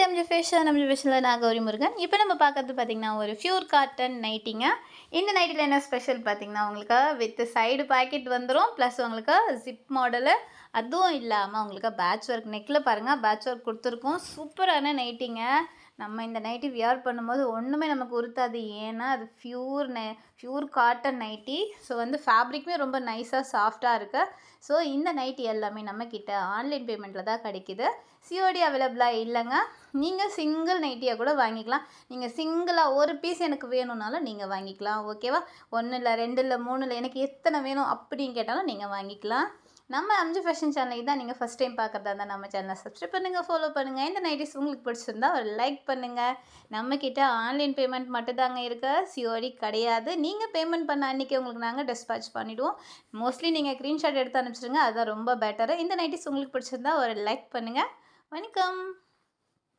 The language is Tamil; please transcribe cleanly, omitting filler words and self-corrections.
எம்ஜி ஃபேஷனில் நான் கௌரி முருகன். இப்போ நம்ம பார்க்கறது பார்த்திங்கன்னா ஒரு ஃப்யூர் காட்டன் நைட்டிங்க. இந்த நைட்டியில் என்ன ஸ்பெஷல் பார்த்திங்கன்னா உங்களுக்கு வித் சைடு பாக்கெட் வந்துடும். ப்ளஸ் உங்களுக்கு ஜிப் மாடலு. அதுவும் இல்லாமல் உங்களுக்கு பேட்ச் ஒர்க் நெக்கில் பாருங்கள் பேட்ச் ஒர்க் கொடுத்துருக்கோம். சூப்பரான நைட்டிங்க. நம்ம இந்த நைட்டி வியர் பண்ணும்போது ஒன்றுமே நமக்கு உறுத்தாது. ஏன்னா அது ஃப்யூர் காட்டன் நைட்டி. ஸோ ஃபேப்ரிக்குமே ரொம்ப நைஸாக சாஃப்டாக இருக்குது. ஸோ இந்த நைட்டி எல்லாமே நம்மக்கிட்ட ஆன்லைன் பேமெண்ட்டில் தான் கிடைக்கிது. சிஓடி அவைலபிளாக இல்லைங்க. நீங்கள் சிங்கிள் நைட்டியாக கூட வாங்கிக்கலாம். நீங்கள் சிங்கிளாக ஒரு பீஸ் எனக்கு வேணும்னாலும் நீங்கள் வாங்கிக்கலாம். ஓகேவா? 1 இல்லை 2 இல்லை 3 இல்லை எனக்கு எத்தனை வேணும் அப்படின்னு கேட்டாலும் நீங்கள் வாங்கிக்கலாம். நம்ம எம்ஜி ஃபேஷன் சேனலுக்கு தான் நீங்கள் ஃபஸ்ட் டைம் பார்க்குறதா இருந்தால் நம்ம சேனலை சப்ஸ்கிரைப் பண்ணுங்கள், ஃபாலோ பண்ணுங்கள். இந்த நைட்டிஸ் உங்களுக்கு பிடிச்சிருந்தா ஒரு லைக் பண்ணுங்கள். நம்மக்கிட்ட ஆன்லைன் பேமெண்ட் மட்டும்தாங்க இருக்குது, சிஓடி கிடையாது. நீங்கள் பேமெண்ட் பண்ண அன்றைக்கி உங்களுக்கு நாங்கள் டிஸ்பேட்ச் பண்ணிவிடுவோம். மோஸ்ட்லி நீங்கள் ஸ்க்ரீன்ஷாட் எடுத்து அனுப்பிச்சிடுங்க, அதுதான் ரொம்ப பெட்டரு. இந்த நைட்டிஸ் உங்களுக்கு பிடிச்சிருந்தா ஒரு லைக் பண்ணுங்கள். வணக்கம்.